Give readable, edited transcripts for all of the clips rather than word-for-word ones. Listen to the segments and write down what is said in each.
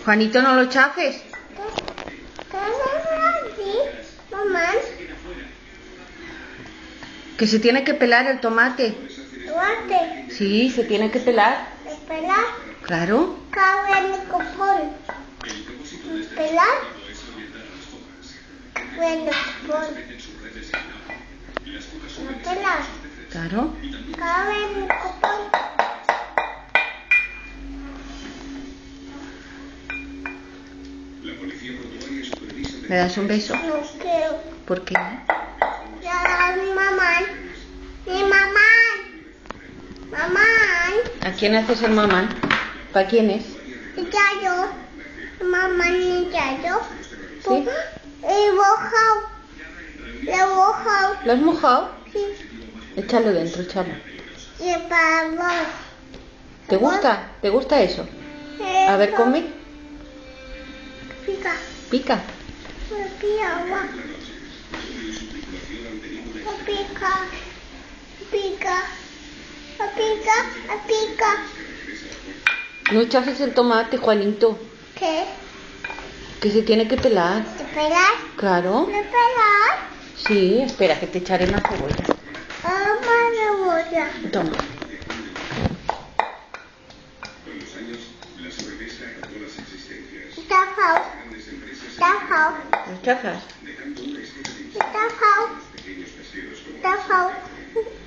Juanito, no lo chafes. Mamá. Que se tiene que pelar el tomate. ¿Tomate? Sí, se tiene que pelar. ¿Pelar? Claro. Cabe en el copón. ¿Pelar? Bueno, copón. ¿No pelar? Claro. Cabe en el copón. ¿Me das un beso? No quiero. ¿Por qué? Ya, mi mamá. Mi mamá. Mamá. ¿A quién haces el mamán? ¿Para quién es? Ya yo. Mamá, ya yo. ¿Sí? He mojado. Le he mojado. ¿Lo has mojado? Sí. Échalo dentro, échalo. Y para vos. ¿Te gusta? ¿Te gusta eso? A ver, come. Pica. Pica. Me pica agua. Me pica. Pica. Me pica. Me pica. No chafes el tomate, Juanito. ¿Qué? Que se tiene que pelar. ¿Te pelas? Claro. ¿Me pelas? Sí, espera, que te echaré más cebolla. Más cebolla. Toma. Tajao. Tajao. ¿Lo chafas? Tajao. Tajao.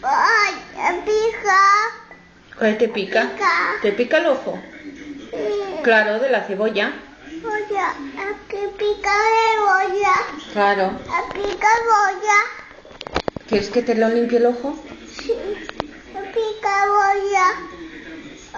Ay, me pica. ¿Cuál te pica? Pica. ¿Te pica el ojo? Claro, de la cebolla. Oye, aquí pica cebolla. Claro. Aquí pica cebolla. ¿Quieres que te lo limpie el ojo? Sí. Me pica cebolla.